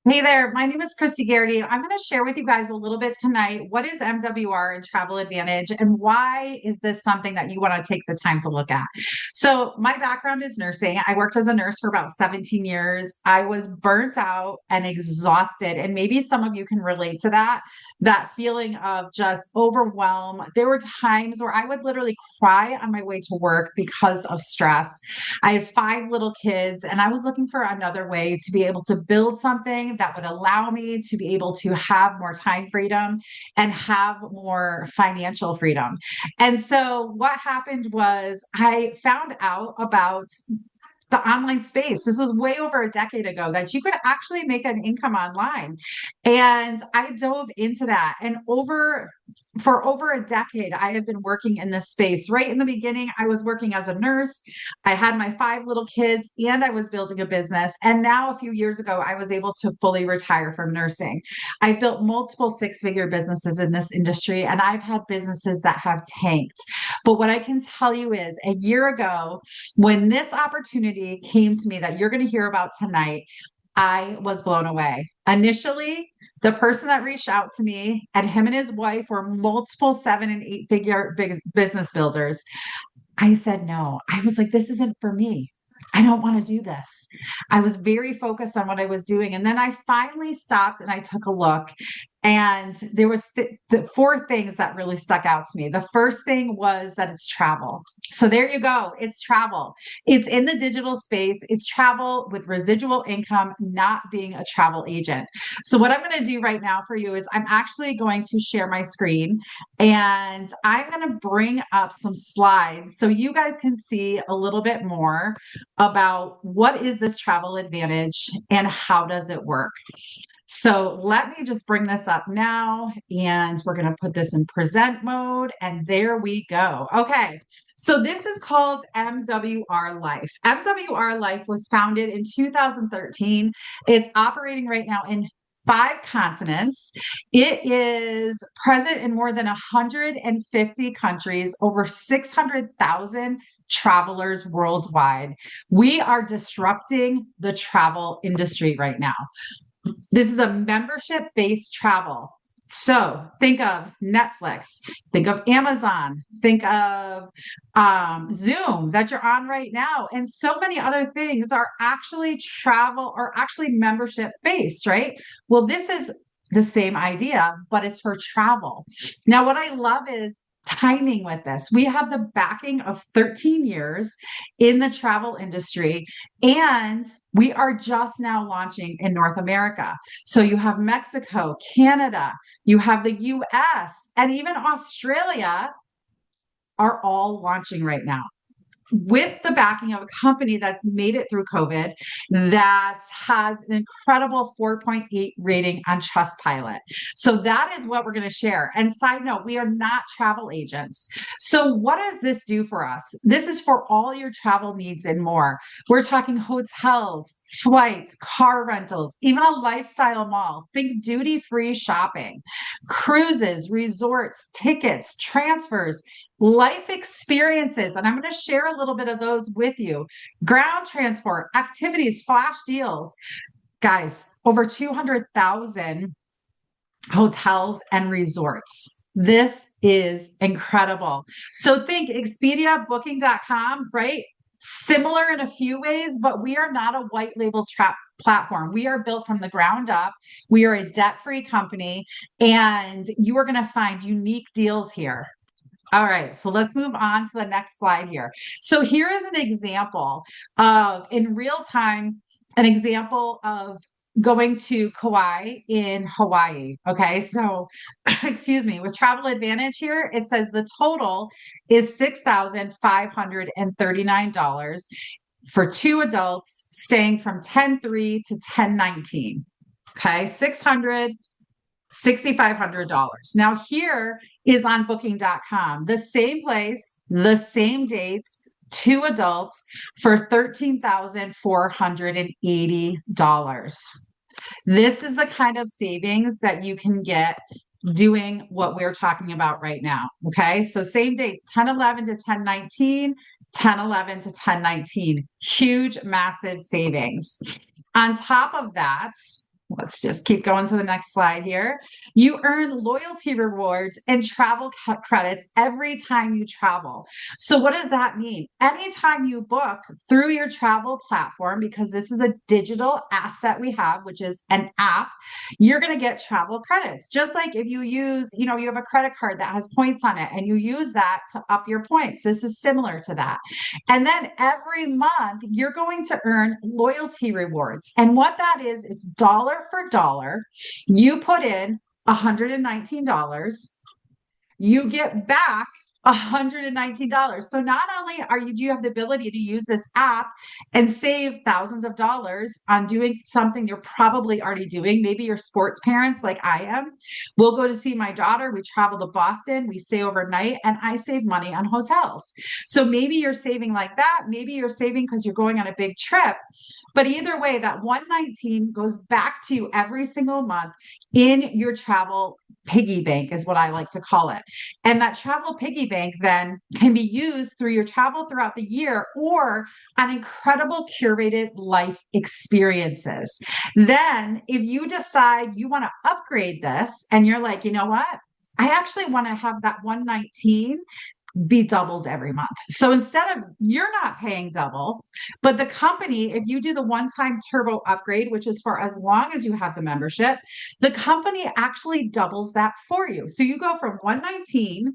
Hey there, my name is Christy Garrity. I'm going to share with you guys a little bit tonight. What is MWR and Travel Advantage, and why is this something that you want to take the time to look at? So, my background is nursing. I worked as a nurse for about 17 years. I was burnt out and exhausted, and maybe some of you can relate to that feeling of just overwhelm. There were times where I would literally cry on my way to work because of stress. I had five little kids, and I was looking for another way to be able to build something that would allow me to be able to have more time freedom and have more financial freedom. And so, what happened was I found out about the online space. This was way over a decade ago that you could actually make an income online. And I dove into that. And for over a decade, I have been working in this space. Right in the beginning, I was working as a nurse. I had my five little kids and I was building a business. And now, a few years ago, I was able to fully retire from nursing. I built multiple six-figure businesses in this industry, and I've had businesses that have tanked. But what I can tell you is a year ago, when this opportunity came to me that you're going to hear about tonight, I was blown away. Initially, the person that reached out to me and him and his wife were multiple seven and eight figure big business builders. I said no. I was like, this isn't for me. I don't want to do this. I was very focused on what I was doing. And then I finally stopped and I took a look. And there was the four things that really stuck out to me. The first thing was that it's travel. So there you go. It's travel. It's in the digital space. It's travel with residual income, not being a travel agent. So what I'm going to do right now for you is I'm actually going to share my screen and I'm going to bring up some slides so you guys can see a little bit more about what is this travel advantage and how does it work. So let me just bring this up now, and we're going to put this in present mode, and there we go. Okay, so this is called MWR Life. MWR Life was founded in 2013. It's operating right now in five continents. It is present in more than 150 countries, over 600,000 travelers worldwide. We are disrupting the travel industry right now. This is a membership based travel. So think of Netflix, think of Amazon, think of Zoom that you're on right now. And so many other things are actually travel or actually membership based, right? Well, this is the same idea, but it's for travel. Now, what I love is timing with this. We have the backing of 13 years in the travel industry, and we are just now launching in North America. So you have Mexico, Canada, you have the US, and even Australia are all launching right now with the backing of a company that's made it through COVID, that has an incredible 4.8 rating on Trustpilot. So that is what we're going to share. And side note, we are not travel agents. So what does this do for us? This is for all your travel needs and more. We're talking hotels, flights, car rentals, even a lifestyle mall. Think duty-free shopping, cruises, resorts, tickets, transfers, life experiences. And I'm going to share a little bit of those with you. Ground transport, activities, flash deals. Guys, over 200,000 hotels and resorts. This is incredible. So think Expedia, Booking.com, right? Similar in a few ways, but we are not a white label trap platform. We are built from the ground up. We are a debt-free company, and you are going to find unique deals here. All right, so let's move on to the next slide here. So here is an example of, in real time, an example of going to Kauai in Hawaii. Okay, so excuse me, with Travel Advantage here, it says the total is $6,539 for two adults staying from 10/3 to 10/19. Okay, $6,500. Now, here is on booking.com, the same place, the same dates, two adults for $13,480. This is the kind of savings that you can get doing what we're talking about right now. Okay. So same dates, 10/11 to 10/19, 10/11 to 10/19. Huge, massive savings. On top of that, Let's just keep going to the next slide here. You earn loyalty rewards and travel credits every time you travel. So, what does that mean? Anytime you book through your travel platform, because this is a digital asset we have, which is an app, you're going to get travel credits. Just like if you use, you have a credit card that has points on it and you use that to up your points. This is similar to that. And then every month, you're going to earn loyalty rewards. And what that is, it's dollar for dollar. You put in $119, you get back $119. So not only do you have the ability to use this app and save thousands of dollars on doing something you're probably already doing. Maybe you're sports parents like I am. We'll go to see my daughter. We travel to Boston. We stay overnight and I save money on hotels. So maybe you're saving like that. Maybe you're saving because you're going on a big trip. But either way, that 119 goes back to you every single month in your travel piggy bank is what I like to call it. And that travel piggy bank then can be used through your travel throughout the year or on incredible curated life experiences. Then if you decide you want to upgrade this and you're like, you know what? I actually want to have that 119 be doubled every month. So instead of you're not paying double, but the company, if you do the one-time turbo upgrade, which is for as long as you have the membership, the company actually doubles that for you. So you go from 119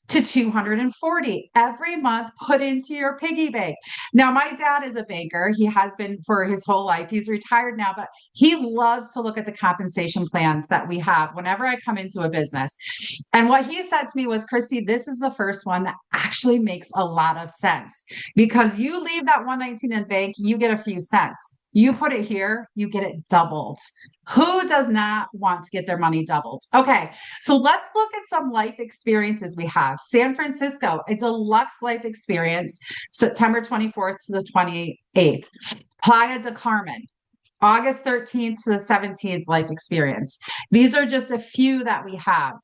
to 240 every month put into your piggy bank. Now, my dad is a banker. He has been for his whole life. He's retired now, but he loves to look at the compensation plans that we have whenever I come into a business. And what he said to me was, Christy, this is the first one that actually makes a lot of sense because you leave that 119 in bank, you get a few cents. You put it here, you get it doubled. Who does not want to get their money doubled? Okay, so let's look at some life experiences we have. San Francisco, a deluxe life experience, September 24th to the 28th. Playa del Carmen, August 13th to the 17th life experience. These are just a few that we have.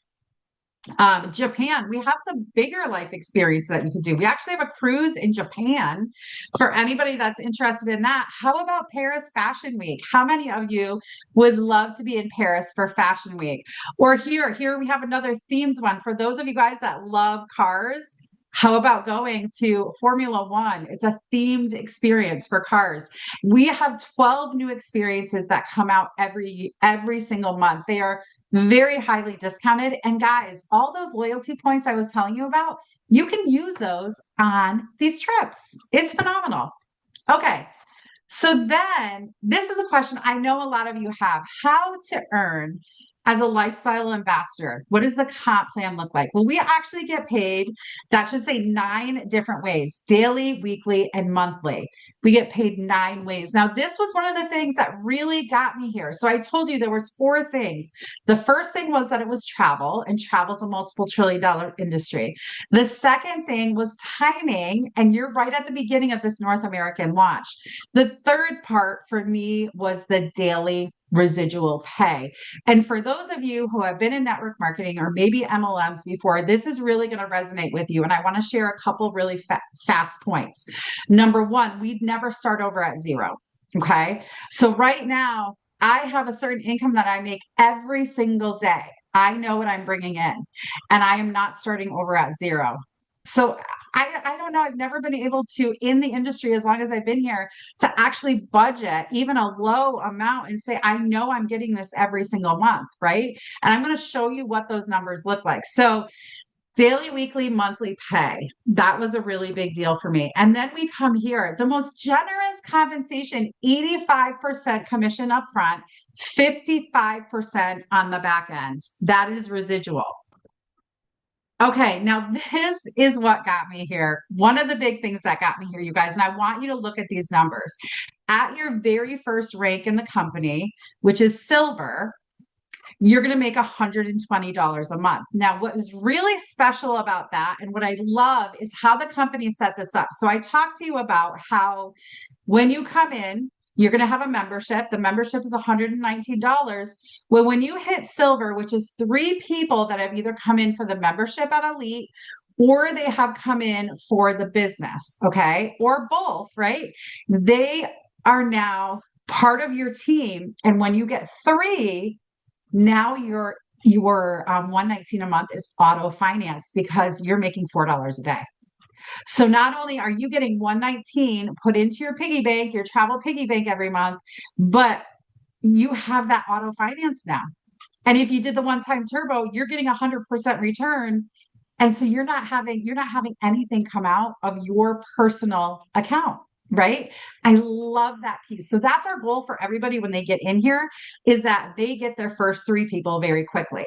Japan, we have some bigger life experiences that you can do. We actually have a cruise in Japan for anybody that's interested in that. How about Paris Fashion Week? How many of you would love to be in Paris for Fashion Week? Or here we have another themed one for those of you guys that love cars. How about going to Formula One? It's a themed experience for cars. We have 12 new experiences that come out every single month. They are very highly discounted. And guys, all those loyalty points I was telling you about, you can use those on these trips. It's phenomenal. Okay. So then this is a question I know a lot of you have. How to earn as a lifestyle ambassador? What does the comp plan look like? Well, we actually get paid, that should say 9 different ways: daily, weekly, and monthly. We get paid 9 ways. Now, this was one of the things that really got me here. So I told you there was 4 things. The first thing was that it was travel, and travel's a multiple trillion-dollar industry. The second thing was timing, and you're right at the beginning of this North American launch. The third part for me was the daily residual pay. And for those of you who have been in network marketing or maybe MLMs before, this is really going to resonate with you. And I want to share a couple really fast points. Number one, we'd never start over at zero. Okay. So right now, I have a certain income that I make every single day. I know what I'm bringing in, and I am not starting over at zero. So I don't know. I've never been able to, in the industry, as long as I've been here, to actually budget even a low amount and say, I know I'm getting this every single month, right? And I'm going to show you what those numbers look like. So daily, weekly, monthly pay. That was a really big deal for me. And then we come here, the most generous compensation, 85% commission upfront, 55% on the back end. That is residual. Okay, now this is what got me here. One of the big things that got me here, you guys, and I want you to look at these numbers. At your very first rank in the company, which is silver, you're going to make $120 a month. Now, what is really special about that, and what I love, is how the company set this up. So I talked to you about how when you come in, you're going to have a membership. The membership is $119. Well, when you hit silver, which is 3 people that have either come in for the membership at Elite or they have come in for the business, okay, or both, right? They are now part of your team. And when you get three, now your 119 a month is auto financed because you're making $4 a day. So not only are you getting 119 put into your piggy bank, your travel piggy bank every month, but you have that auto finance now. And if you did the one-time turbo, you're getting 100% return. And so you're not having anything come out of your personal account, right? I love that piece. So that's our goal for everybody when they get in here, is that they get their first three people very quickly.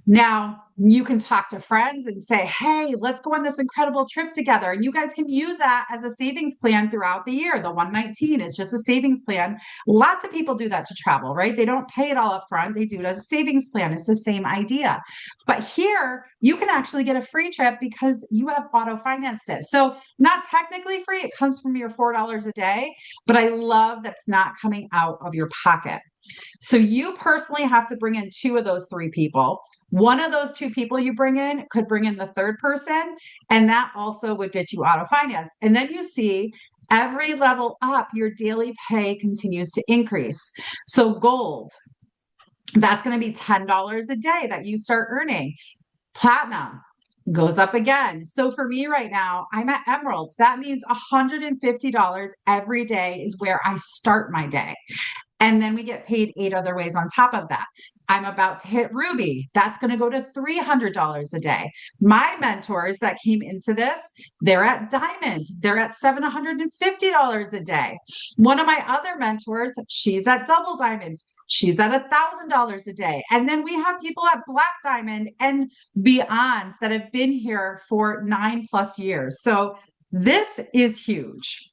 Now, you can talk to friends and say, hey, let's go on this incredible trip together. And you guys can use that as a savings plan throughout the year. The 119 is just a savings plan. Lots of people do that to travel, right? They don't pay it all up front. They do it as a savings plan. It's the same idea. But here, you can actually get a free trip because you have auto financed it. So not technically free. It comes from your $4 a day, but I love that's not coming out of your pocket. So you personally have to bring in two of those three people. One of those two people you bring in could bring in the third person, and that also would get you auto finance. And then you see every level up, your daily pay continues to increase. So gold, that's going to be $10 a day that you start earning. Platinum goes up again. So for me right now, I'm at emeralds. That means $150 every day is where I start my day. And then we get paid 8 other ways on top of that. I'm about to hit Ruby. That's going to go to $300 a day. My mentors that came into this, they're at Diamond. They're at $750 a day. One of my other mentors, she's at Double Diamond. She's at $1,000 a day. And then we have people at Black Diamond and beyond that have been here for 9+ years. So this is huge.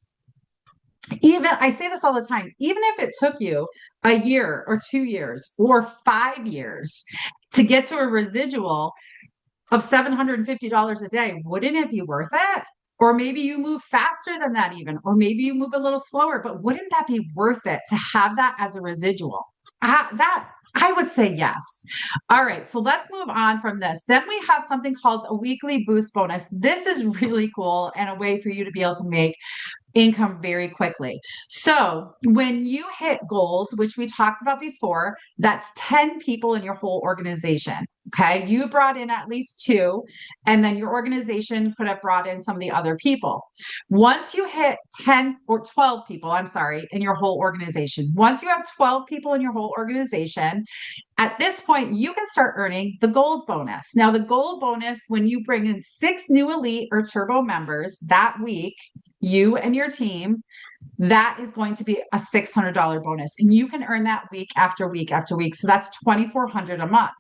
Even I say this all the time, even if it took you a year or 2 years or 5 years to get to a residual of $750 a day, wouldn't it be worth it? Or maybe you move faster than that, even, or maybe you move a little slower, but wouldn't that be worth it to have that as a residual? That I would say yes. All right, so let's move on from this. Then we have something called a weekly boost bonus. This is really cool and a way for you to be able to make income very quickly. So when you hit gold, which we talked about before, that's 10 people in your whole organization. Okay. You brought in at least two, and then your organization could have brought in some of the other people. Once you hit 10 or 12 people, I'm sorry, in your whole organization, once you have 12 people in your whole organization, at this point, you can start earning the gold bonus. Now, the gold bonus, when you bring in 6 new elite or turbo members that week, you and your team, that is going to be a $600 bonus. And you can earn that week after week after week. So that's $2,400 a month.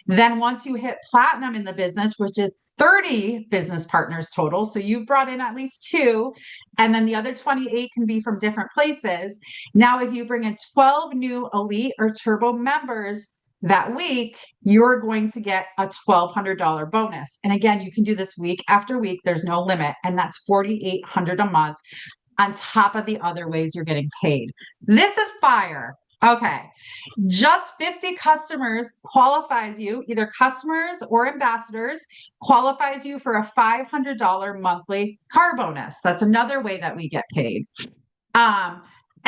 Then once you hit platinum in the business, which is 30 business partners total. So you've brought in at least two, and then the other 28 can be from different places. Now, if you bring in 12 new elite or turbo members that week, you're going to get a $1,200 bonus. And again, you can do this week after week. There's no limit. And that's $4,800 a month on top of the other ways you're getting paid. This is fire. Okay. Just 50 customers qualifies you, either customers or ambassadors, qualifies you for a $500 monthly car bonus. That's another way that we get paid.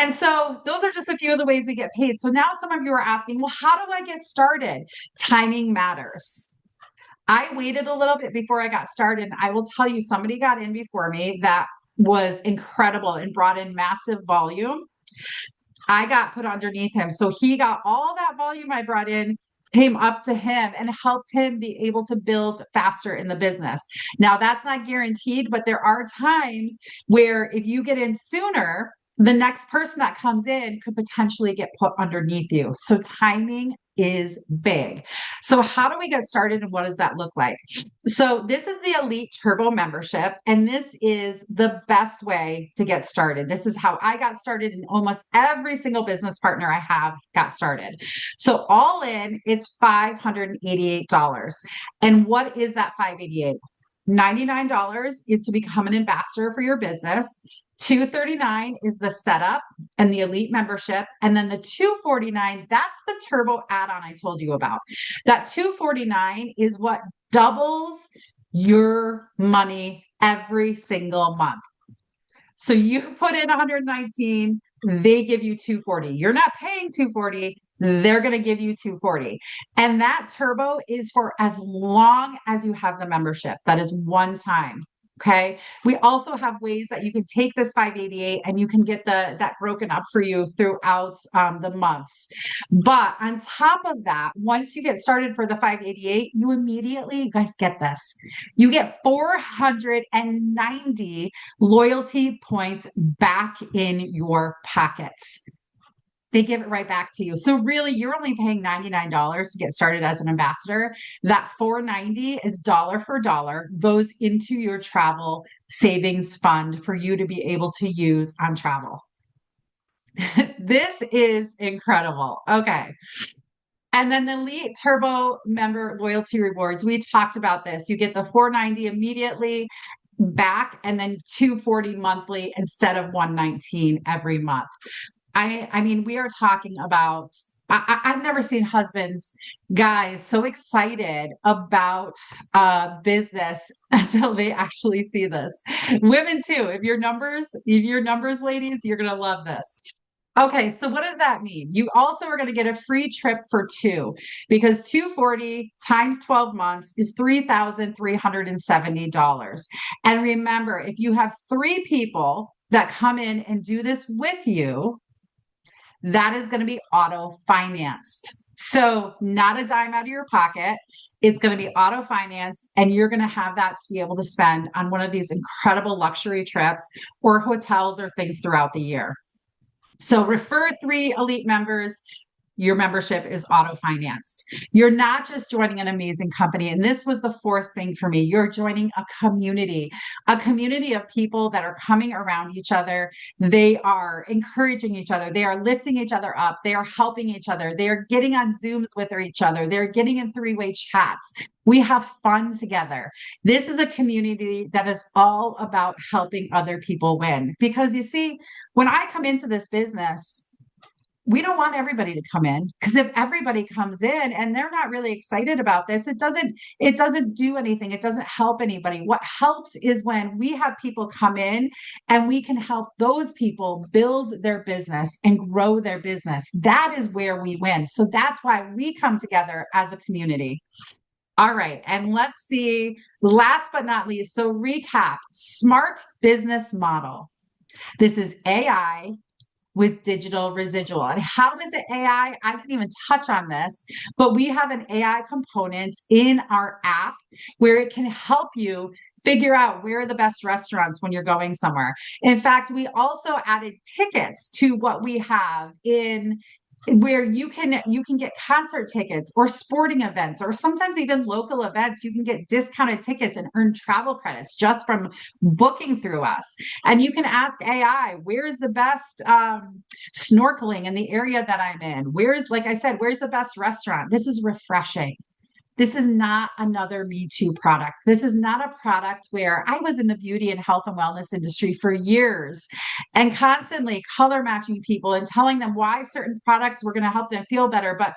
And so those are just a few of the ways we get paid. So now some of you are asking, well, how do I get started? Timing matters. I waited a little bit before I got started. I will tell you, somebody got in before me that was incredible and brought in massive volume. I got put underneath him. So he got all that volume I brought in, came up to him and helped him be able to build faster in the business. Now, that's not guaranteed, but there are times where if you get in sooner, the next person that comes in could potentially get put underneath you. So timing is big. So how do we get started and what does that look like? So this is the Elite Turbo membership, and this is the best way to get started. This is how I got started, and almost every single business partner I have got started. So all in, it's $588. And what is that $588? $99 is to become an ambassador for your business. $239 is the setup and the elite membership. And then the $249, that's the turbo add-on I told you about. That $249 is what doubles your money every single month. So you put in 119, they give you 240. You're not paying 240. They're going to give you 240. And that turbo is for as long as you have the membership. That is one time. Okay. We also have ways that you can take this 588 and you can get that broken up for you throughout the months. But on top of that, once you get started for the 588, you immediately, you guys get this, you get 490 loyalty points back in your pockets. They give it right back to you. So really, you're only paying $99 to get started as an ambassador. That 490 is dollar for dollar, goes into your travel savings fund for you to be able to use on travel. This is incredible. Okay. And then the Elite Turbo member loyalty rewards, we talked about this. You get the 490 immediately back and then 240 monthly instead of 119 every month. I mean, we are talking about, I've never seen husbands, guys, so excited about business until they actually see this. Women too. If your numbers, ladies, you're going to love this. Okay, so what does that mean? You also are going to get a free trip for two because 240 times 12 months is $3,370. And remember, if you have three people that come in and do this with you, that is going to be auto financed. So, not a dime out of your pocket. It's going to be auto financed, and you're going to have that to be able to spend on one of these incredible luxury trips or hotels or things throughout the year. So refer three elite members. Your membership is auto financed. You're not just joining an amazing company. And this was the fourth thing for me. You're joining a community of people that are coming around each other. They are encouraging each other. They are lifting each other up. They are helping each other. They are getting on Zooms with each other. They're getting in three-way chats. We have fun together. This is a community that is all about helping other people win. Because you see, when I come into this business, we don't want everybody to come in because if everybody comes in and they're not really excited about this, it doesn't do anything. It doesn't help anybody. What helps is when we have people come in and we can help those people build their business and grow their business. That is where we win. So that's why we come together as a community. All right. And let's see, last but not least. So recap, smart business model. This is AI with digital residual. And how is it AI? I didn't even touch on this, but we have an AI component in our app where it can help you figure out where are the best restaurants when you're going somewhere. In fact, we also added tickets to what we have in where you can get concert tickets or sporting events or sometimes even local events. You can get discounted tickets and earn travel credits just from booking through us. And you can ask AI, where's the best snorkeling in the area that I'm in? Like I said, where's the best restaurant? This is refreshing. This is not another Me Too product. This is not a product where I was in the beauty and health and wellness industry for years and constantly color matching people and telling them why certain products were going to help them feel better. But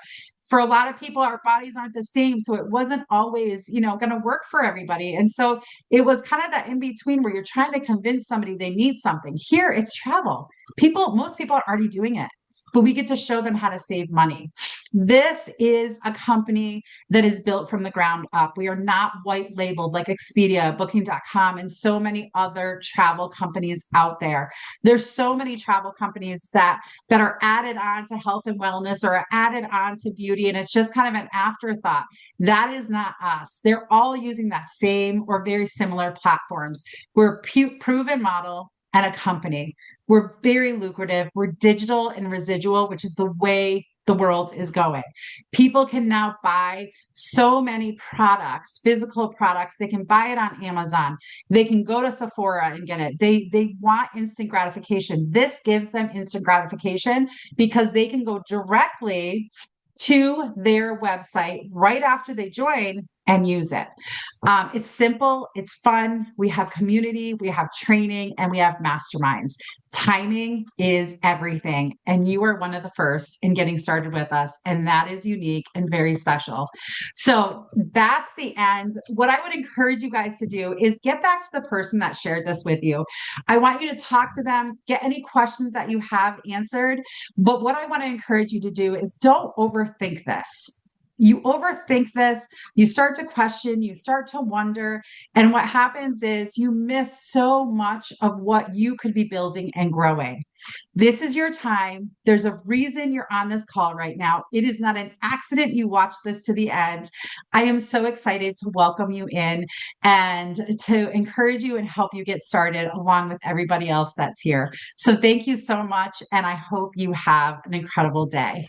for a lot of people, our bodies aren't the same. So it wasn't always, going to work for everybody. And so it was kind of that in between where you're trying to convince somebody they need something. Here, it's travel. Most people are already doing it, but we get to show them how to save money. This is a company that is built from the ground up. We are not white labeled like Expedia, Booking.com, and so many other travel companies out there. There's so many travel companies that are added on to health and wellness or added on to beauty, and it's just kind of an afterthought. That is not us. They're all using that same or very similar platforms. We're a proven model and a company. We're very lucrative. We're digital and residual, which is the way the world is going. People can now buy so many products, physical products. They can buy it on Amazon. They can go to Sephora and get it. They want instant gratification. This gives them instant gratification because they can go directly to their website right after they join and use it. It's simple, it's fun. We have community, we have training, and we have masterminds. Timing is everything. And you are one of the first in getting started with us. And that is unique and very special. So that's the end. What I would encourage you guys to do is get back to the person that shared this with you. I want you to talk to them, get any questions that you have answered. But what I want to encourage you to do is don't overthink this. You overthink this, you start to question, you start to wonder. And what happens is you miss so much of what you could be building and growing. This is your time. There's a reason you're on this call right now. It is not an accident you watched this to the end. I am so excited to welcome you in and to encourage you and help you get started along with everybody else that's here. So thank you so much. And I hope you have an incredible day.